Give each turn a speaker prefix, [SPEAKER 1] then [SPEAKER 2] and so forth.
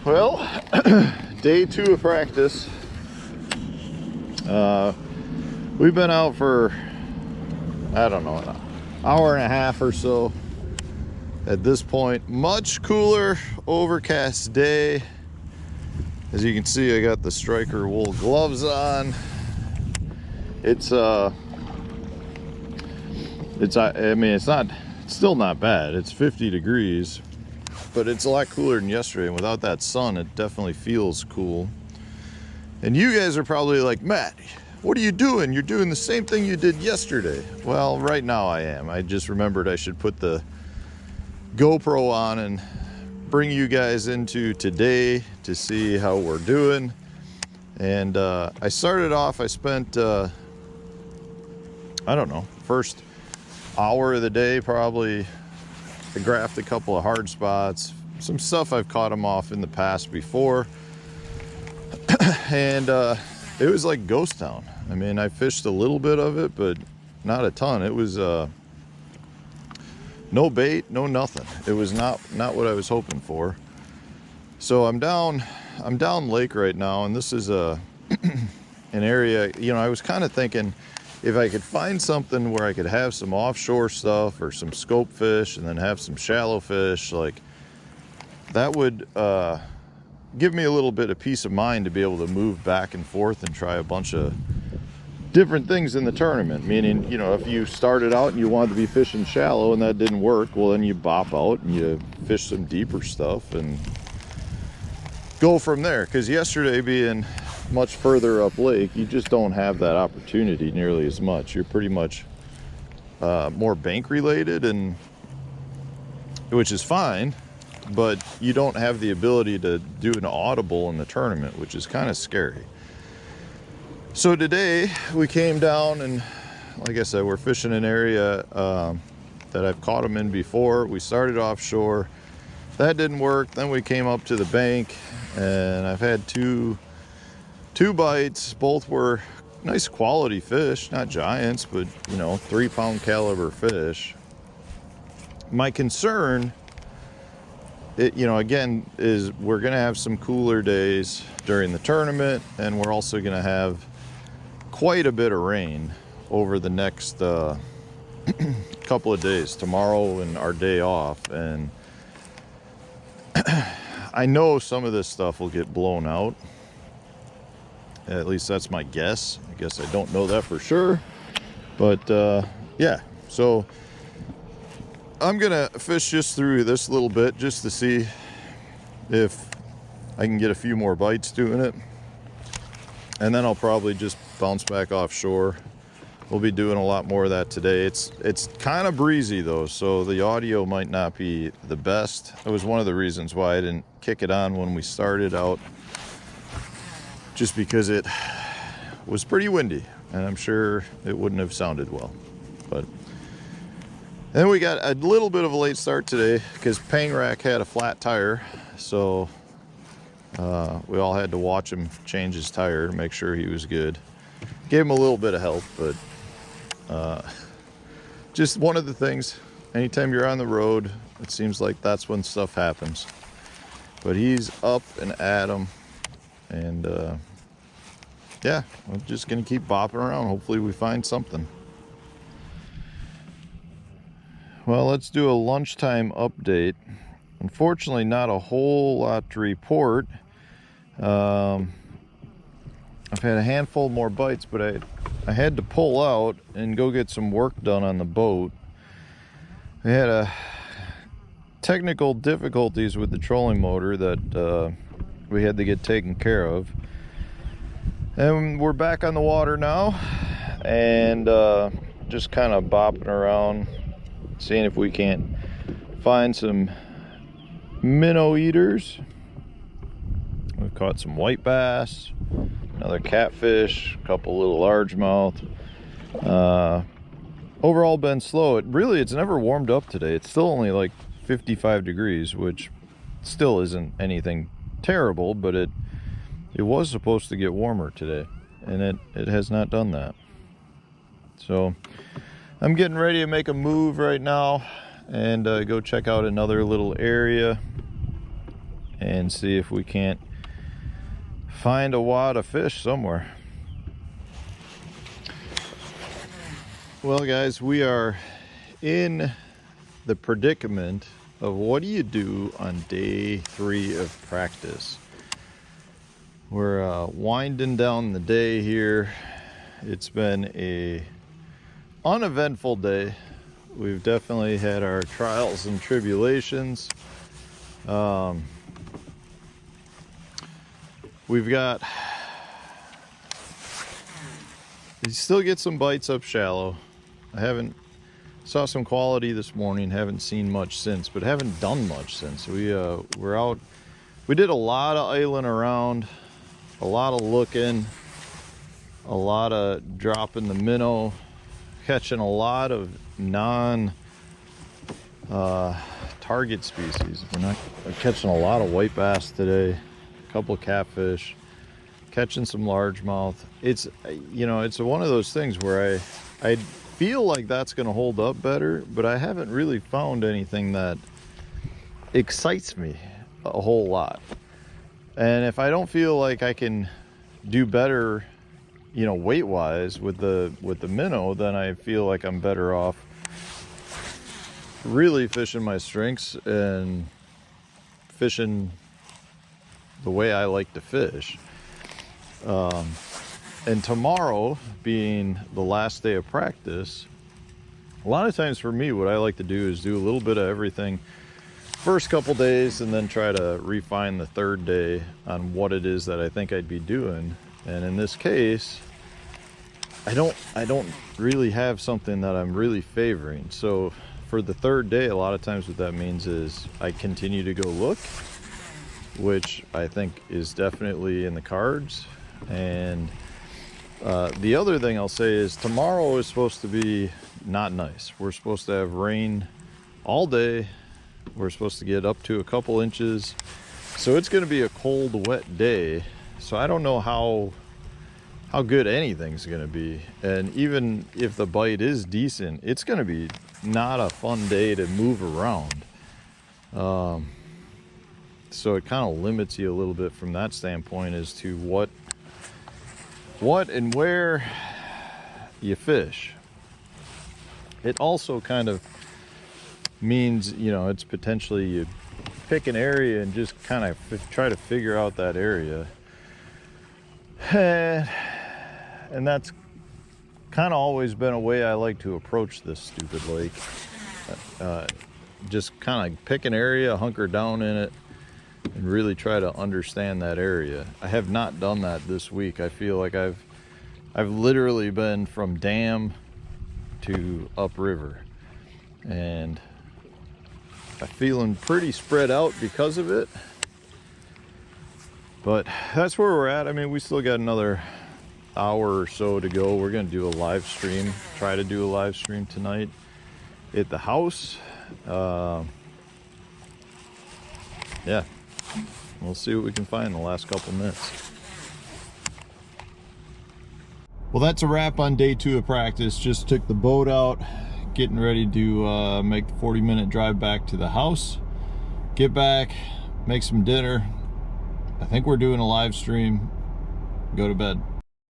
[SPEAKER 1] Well, day 2 of practice. We've been out for, I don't know, an hour and a half or so. At this point, much cooler, overcast day. As you can see, I got the Striker wool gloves on. It's still not bad. It's 50 degrees, but it's a lot cooler than yesterday. And without that sun, it definitely feels cool. And you guys are probably like, Matt, what are you doing? You're doing the same thing you did yesterday. Well, right now I am. I just remembered I should put the GoPro on and bring you guys into today to see how we're doing. And I started off, I spent, I don't know, first hour of the day probably, I graphed a couple of hard spots, some stuff I've caught them off in the past before. And it was like ghost town. I mean, I fished a little bit of it, but not a ton. It was no bait, no nothing. It was not what I was hoping for. So I'm down lake right now, and this is an area, you know, I was kind of thinking if I could find something where I could have some offshore stuff or some scope fish and then have some shallow fish, like that would give me a little bit of peace of mind to be able to move back and forth and try a bunch of different things in the tournament. Meaning, you know, if you started out and you wanted to be fishing shallow and that didn't work, well, then you bop out and you fish some deeper stuff and go from there. Because yesterday, being much further up lake, you just don't have that opportunity nearly as much. You're pretty much more bank related, and which is fine, but you don't have the ability to do an audible in the tournament, which is kind of scary. So today we came down, and like I said, we're fishing an area that I've caught them in before. We started offshore, that didn't work. Then we came up to the bank, and I've had two bites. Both were nice quality fish, not giants, but you know, 3-pound caliber fish. My concern, you know, again, is we're gonna have some cooler days during the tournament, and we're also gonna have quite a bit of rain over the next couple of days, tomorrow and our day off. And I know some of this stuff will get blown out. At least that's my guess. I guess I don't know that for sure. But yeah, so I'm gonna fish just through this little bit just to see if I can get a few more bites doing it. And then I'll probably just bounce back offshore. We'll be doing a lot more of that today. It's kind of breezy though, so the audio might not be the best. It was one of the reasons why I didn't kick it on when we started out, just because it was pretty windy, and I'm sure it wouldn't have sounded well. But then we got a little bit of a late start today because Pangrack had a flat tire, so we all had to watch him change his tire to make sure he was good. Gave him a little bit of help, but just one of the things, anytime you're on the road, it seems like that's when stuff happens. But he's up and at 'em, and yeah, I'm just gonna keep bopping around. Hopefully we find something. Well, let's do a lunchtime update. Unfortunately, not a whole lot to report. I've had a handful more bites, but I had to pull out and go get some work done on the boat. We had technical difficulties with the trolling motor that we had to get taken care of. And we're back on the water now, and just kind of bopping around, seeing if we can't find some minnow eaters. We've caught some white bass, another catfish, a couple little largemouth. Overall been slow. It's never warmed up today. It's still only like 55 degrees, which still isn't anything terrible, but it was supposed to get warmer today, and it has not done that. So I'm getting ready to make a move right now and go check out another little area. and see if we can't find a wad of fish somewhere. Well, guys, we are in the predicament of what do you do on day 3 of practice. We're winding down the day here. It's been a uneventful day. We've definitely had our trials and tribulations. We've got, you still get some bites up shallow. I saw some quality this morning, haven't seen much since, but haven't done much since. We're out, we did a lot of idling around, a lot of looking, a lot of dropping the minnow, catching a lot of target species. We're catching a lot of white bass today, a couple of catfish, catching some largemouth. It's, you know, it's one of those things where I feel like that's going to hold up better, but I haven't really found anything that excites me a whole lot. And if I don't feel like I can do better, you know, weight wise with the minnow, then I feel like I'm better off really fishing my strengths and fishing the way I like to fish. And tomorrow being the last day of practice, a lot of times for me, what I like to do is do a little bit of everything first couple days and then try to refine the third day on what it is that I think I'd be doing. And in this case, I don't really have something that I'm really favoring. So for the third day, a lot of times what that means is I continue to go look, which I think is definitely in the cards. And the other thing I'll say is tomorrow is supposed to be not nice. We're supposed to have rain all day. We're supposed to get up to a couple inches. So it's going to be a cold, wet day. So I don't know how good anything's going to be. And even if the bite is decent, it's going to be not a fun day to move around. So it kind of limits you a little bit from that standpoint as to what and where you fish. It also kind of means, you know, it's potentially you pick an area and just kind of try to figure out that area. And that's kind of always been a way I like to approach this stupid lake. Just kind of pick an area, hunker down in it, and really try to understand that area. I have not done that this week. I feel like I've literally been from dam to upriver, and I'm feeling pretty spread out because of it. But that's where we're at. I mean, we still got another hour or so to go. We're going to do a live stream, try to do a live stream tonight at the house. Yeah, we'll see what we can find in the last couple minutes. Well, that's a wrap on day 2 of practice. Just took the boat out, getting ready to make the 40-minute drive back to the house, get back, make some dinner. I think we're doing a live stream, go to bed.